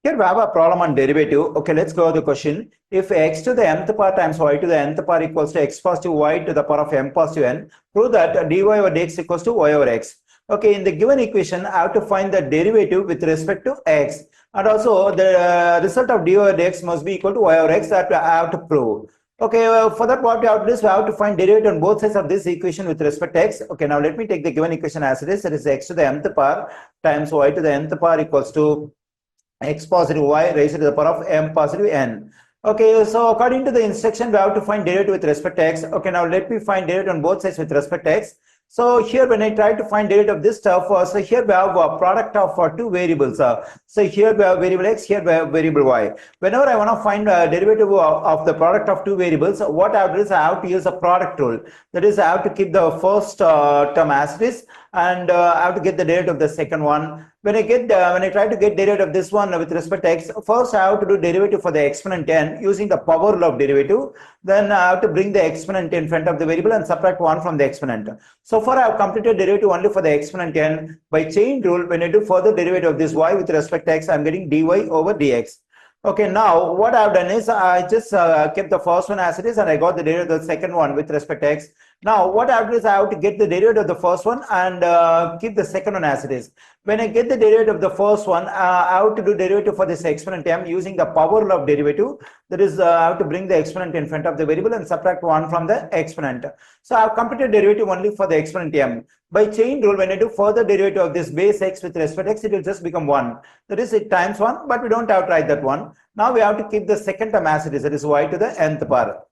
Here we have a problem on derivative. Okay, let's go to the question. If x to the nth power times y to the nth power equals to x positive y to the power of m positive n, prove that dy over dx equals to y over x. Okay, in the given equation, I have to find the derivative with respect to x. And also, the result of dy over dx must be equal to y over x that I have to prove. Okay, for that what we have to do is we have to find derivative on both sides of this equation with respect to x. Okay, now let me take the given equation as it is. That is x to the nth power times y to the nth power equals to x positive y raised to the power of m positive n. Okay, so according to the instruction, we have to find derivative with respect to x. Okay, now let me find derivative on both sides with respect to x. So here when I try to find derivative of this stuff, so here we have a product of two variables. So here we have variable x, here we have variable y. Whenever I want to find a derivative of the product of two variables, what I have to do is I have to use a product rule. That is, I have to keep the first term as it is, and I have to get the derivative of the second one. When I try to get derivative of this one with respect to x, first I have to do derivative for the exponent n using the power law of derivative. Then I have to bring the exponent in front of the variable and subtract 1 from the exponent. So far I have completed derivative only for the exponent n. By chain rule, when I do further derivative of this y with respect to x, I am getting dy over dx. Okay, now what I have done is I just kept the first one as it is and I got the derivative of the second one with respect to x. Now what I have to do is I have to get the derivative of the first one and keep the second one as it is. When I get the derivative of the first one, I have to do derivative for this exponent m using the power law of derivative. That is, I have to bring the exponent in front of the variable and subtract 1 from the exponent. So I have completed derivative only for the exponent m. By chain rule, when I do further derivative of this base x with respect to x, it will just become 1. That is, it times 1, but we don't have to write that one. Now we have to keep the second term as it is, that is y to the nth power.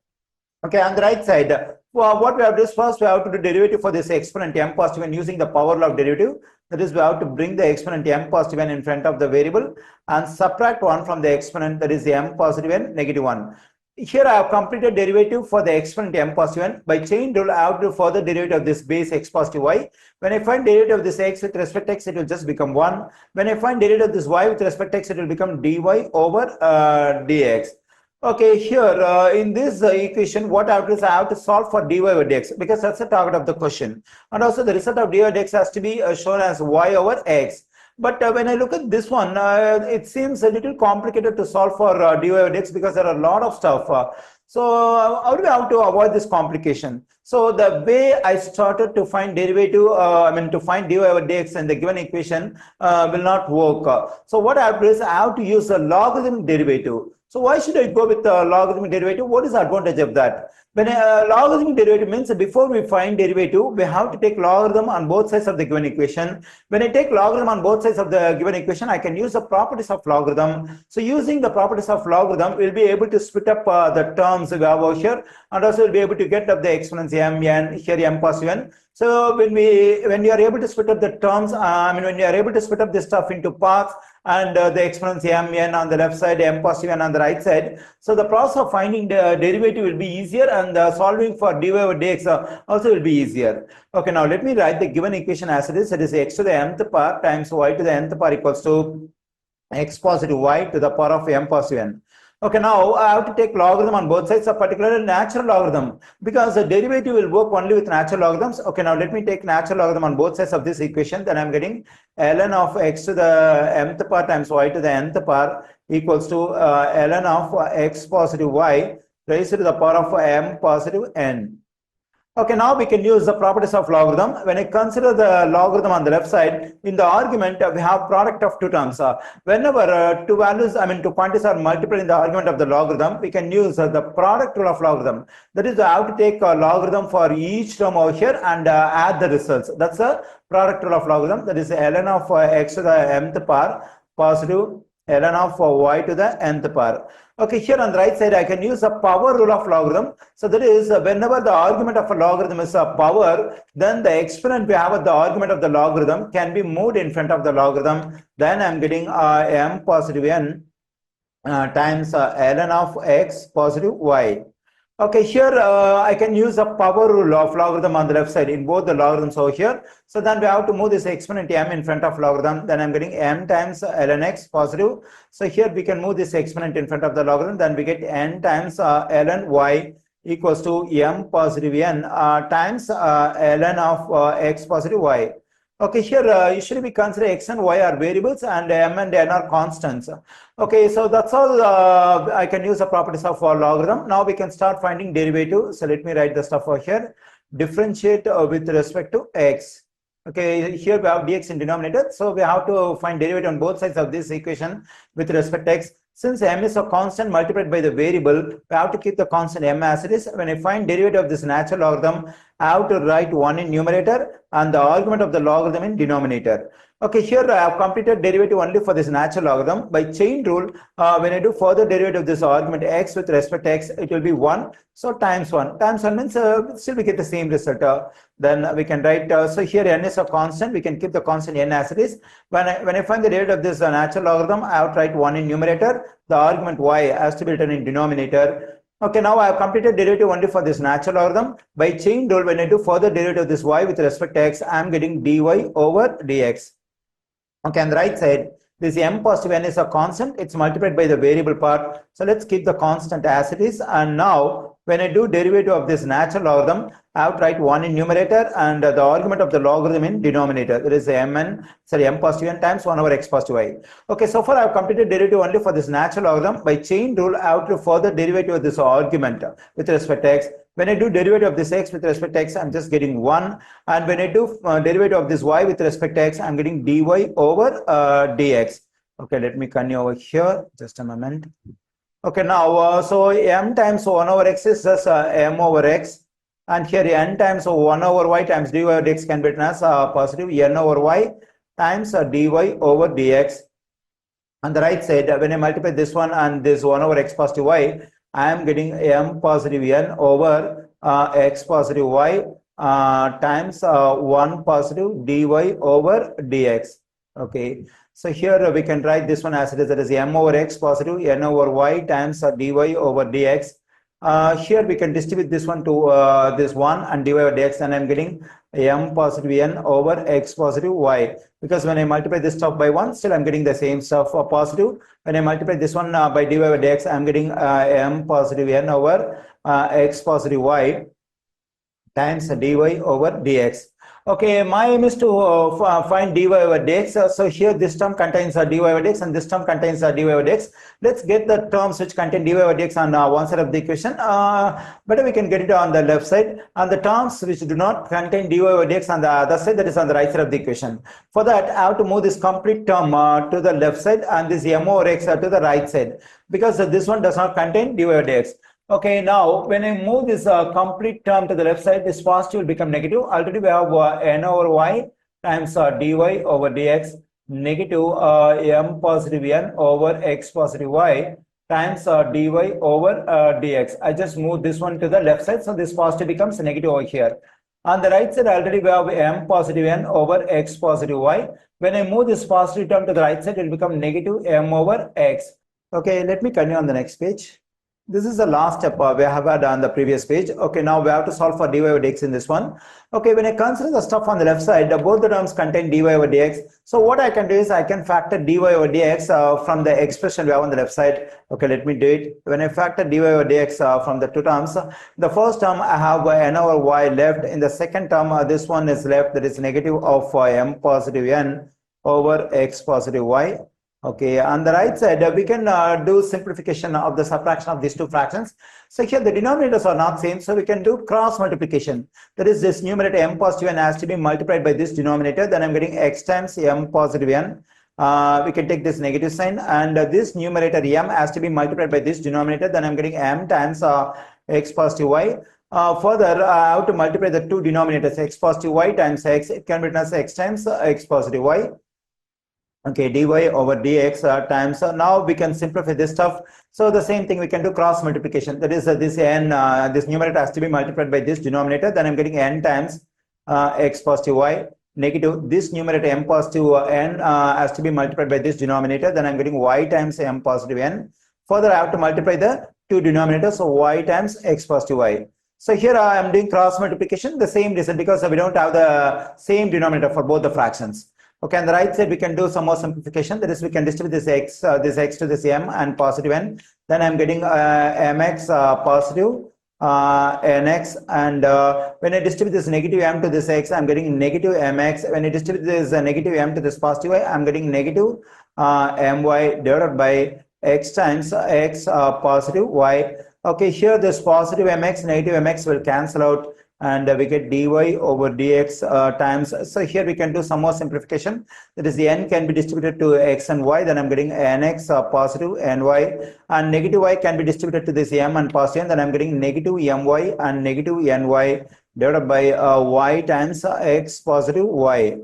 Okay, on the right side, what we have to do is first we have to do derivative for this exponent m positive n using the power law of derivative. That is, we have to bring the exponent m positive n in front of the variable and subtract 1 from the exponent, that is m positive n negative 1. Here I have completed derivative for the exponent m positive n. By chain rule, I have to do further derivative of this base x positive y. When I find derivative of this x with respect to x, it will just become 1. When I find derivative of this y with respect to x, it will become dy over dx. Okay, here in this equation, what I have to do is I have to solve for dy over dx because that's the target of the question. And also the result of dy over dx has to be shown as y over x. But when I look at this one, it seems a little complicated to solve for dy over dx because there are a lot of stuff. So how do we have to avoid this complication? So the way I started to find derivative, to find dy over dx in the given equation will not work. So what I have to do is I have to use a logarithmic derivative. So why should I go with the logarithmic derivative? What is the advantage of that? When a logarithmic derivative means before we find derivative, we have to take logarithm on both sides of the given equation. When I take logarithm on both sides of the given equation, I can use the properties of logarithm. So using the properties of logarithm, we'll be able to split up the terms we have over here, and also we'll be able to get up the exponents m, n, here m positive n. So when you are able to split up the terms, when you are able to split up this stuff into parts, and the exponents m, n on the left side, m positive n on the right side. So the process of finding the derivative will be easier, and solving for dy over dx also will be easier. Okay, now let me write the given equation as it is. It is x to the nth power times y to the nth power equals to x positive y to the power of m positive n. Okay, now I have to take logarithm on both sides, particularly natural logarithm, because the derivative will work only with natural logarithms. Okay, now let me take natural logarithm on both sides of this equation. Then I'm getting ln of x to the mth power times y to the nth power equals to ln of x positive y raised to the power of m positive n. Okay, now we can use the properties of logarithm. When I consider the logarithm on the left side, in the argument, we have product of two terms. Whenever two values, two quantities are multiplied in the argument of the logarithm, we can use the product rule of logarithm. That is, I have to take a logarithm for each term over here and add the results. That's the product rule of logarithm. That is ln of x to the mth power positive ln of y to the nth power. Okay, here on the right side, I can use the power rule of logarithm. So that is, whenever the argument of a logarithm is a power, then the exponent we have at the argument of the logarithm can be moved in front of the logarithm. Then I'm getting m positive n times ln of x positive y. Okay, here I can use the power rule of logarithm on the left side in both the logarithms over here. So then we have to move this exponent m in front of logarithm. Then I'm getting m times ln x positive. So here we can move this exponent in front of the logarithm. Then we get n times ln y equals to m positive n times ln of x positive y. Okay, here usually we consider x and y are variables and m and n are constants. Okay, so that's all. I can use the properties of logarithm. Now we can start finding derivative. So let me write the stuff over here. Differentiate with respect to x. Okay, here we have dx in denominator. So we have to find derivative on both sides of this equation with respect to x. Since m is a constant multiplied by the variable, we have to keep the constant m as it is. When I find derivative of this natural logarithm, I have to write 1 in numerator and the argument of the logarithm in denominator. Okay, here I have completed derivative only for this natural logarithm. By chain rule, when I do further derivative of this argument x with respect to x, it will be 1. So times 1. Times 1 means still we get the same result. Then we can write, so here n is a constant. We can keep the constant n as it is. When I find the derivative of this natural logarithm, I have to write 1 in numerator. The argument y has to be written in denominator. Okay, now I have completed derivative only for this natural logarithm. By chain rule, when I do further derivative of this y with respect to x, I am getting dy over dx. Okay, on the right side, this m positive n is a constant. It's multiplied by the variable part. So let's keep the constant as it is. And now, when I do derivative of this natural logarithm, I have to write 1 in numerator and the argument of the logarithm in denominator. There is m positive n times 1 over x positive y. Okay, so far I have completed derivative only for this natural logarithm. By chain rule, I have to further derivative of this argument with respect to x. When I do derivative of this x with respect to x, I'm just getting 1. And when I do derivative of this y with respect to x, I'm getting dy over dx. Okay, let me continue over here. Just a moment. Okay, now, so m times 1 over x is just m over x. And here n times 1 over y times dy over dx can be written as positive n over y times dy over dx. On the right side, when I multiply this one and this 1 over x positive y, I am getting m positive n over x positive y times 1 positive dy over dx. Okay, so here we can write this one as it is, that is m over x positive n over y times dy over dx. Here we can distribute this one to this one and dy over dx, and I'm getting m positive n over x positive y. Because when I multiply this stuff by 1, still I'm getting the same stuff positive. When I multiply this one by dy over dx, I'm getting m positive n over x positive y times dy over dx. Okay, my aim is to find dy over dx. So here this term contains dy over dx and this term contains dy over dx. Let's get the terms which contain dy over dx on one side of the equation. Better we can get it on the left side. And the terms which do not contain dy over dx on the other side, that is on the right side of the equation. For that, I have to move this complete term to the left side and this m over x to the right side, because this one does not contain dy over dx. Okay, now when I move this complete term to the left side, this positive will become negative. Already we have n over y times dy over dx negative m positive n over x positive y times dy over dx. I just move this one to the left side, so this positive becomes negative over here. On the right side, already we have m positive n over x positive y. When I move this positive term to the right side, it will become negative m over x. Okay, let me continue on the next page. This is the last step we have had on the previous page. Okay, now we have to solve for dy over dx in this one. Okay, when I consider the stuff on the left side, both the terms contain dy over dx. So what I can do is I can factor dy over dx from the expression we have on the left side. Okay, let me do it. When I factor dy over dx from the two terms, the first term I have n over y left. In the second term, this one is left, that is negative of m positive n over x positive y. Okay, on the right side, we can do simplification of the subtraction of these two fractions. So here the denominators are not same, so we can do cross multiplication. That is, this numerator m positive n has to be multiplied by this denominator. Then I'm getting x times m positive n. We can take this negative sign, and this numerator m has to be multiplied by this denominator. Then I'm getting m times x positive y. Further, I have to multiply the two denominators, x positive y times x. It can be written as x times x positive y. Okay, dy over dx times, now we can simplify this stuff. So the same thing we can do cross multiplication. That is, this n, this numerator has to be multiplied by this denominator. Then I'm getting n times x positive y negative. This numerator m positive n has to be multiplied by this denominator. Then I'm getting y times m positive n. Further, I have to multiply the two denominators, so y times x positive y. So here I am doing cross multiplication, the same reason, because we don't have the same denominator for both the fractions. Okay, on the right side, we can do some more simplification. That is, we can distribute this x to this m and positive n. Then I'm getting mx positive nx, and when I distribute this negative m to this x, I'm getting negative mx. When I distribute this negative m to this positive y, I'm getting negative my divided by x times x positive y. Okay, here this positive mx, negative mx will cancel out, and we get dy over dx times. So here we can do some more simplification. That is, the n can be distributed to x and y, then I'm getting nx positive ny, and negative y can be distributed to this m and positive n, then I'm getting negative my and negative ny divided by y times x positive y.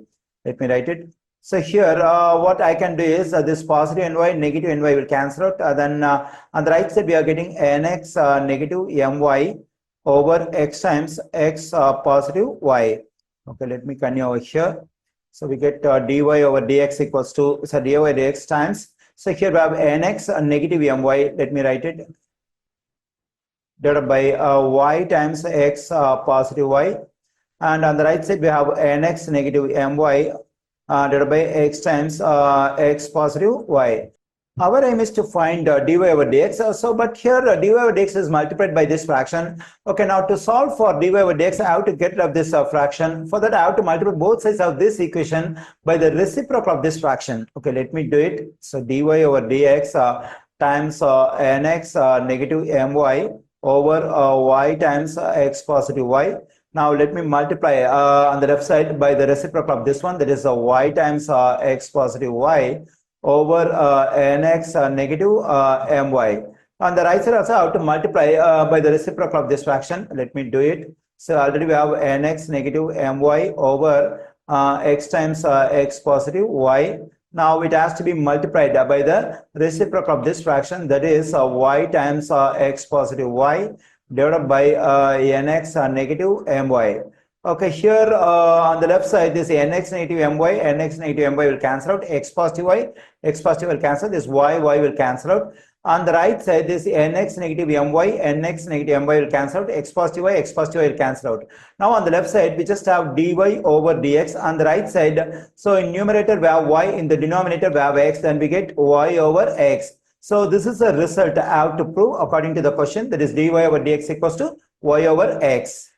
Let me write it. So here what I can do is this positive ny, negative ny will cancel out. Then on the right side we are getting nx negative my over x times x positive y. Okay, let me continue over here. So we get dy over dx equals to, so dy over dx times. So here we have nx negative my, let me write it, divided by y times x positive y. And on the right side we have nx negative my divided by x times x positive y. Our aim is to find dy over dx. But here dy over dx is multiplied by this fraction. Okay, now to solve for dy over dx, I have to get rid of this fraction. For that, I have to multiply both sides of this equation by the reciprocal of this fraction. Okay, let me do it. So dy over dx times nx negative my over y times x positive y. Now let me multiply on the left side by the reciprocal of this one, that is y times x positive y over nx negative my. On the right side also I have to multiply by the reciprocal of this fraction. Let me do it. So already we have nx negative my over x times x positive y. Now it has to be multiplied by the reciprocal of this fraction, that is y times x positive y divided by nx negative my. Okay, here on the left side, this nx negative my, nx negative my will cancel out, x positive y, x positive will cancel, this y will cancel out. On the right side, this nx negative my, nx negative my will cancel out, x positive y will cancel out. Now on the left side, we just have dy over dx. On the right side, so in numerator we have y, in the denominator we have x, then we get y over x. So this is the result I have to prove according to the question, that is dy over dx equals to y over x.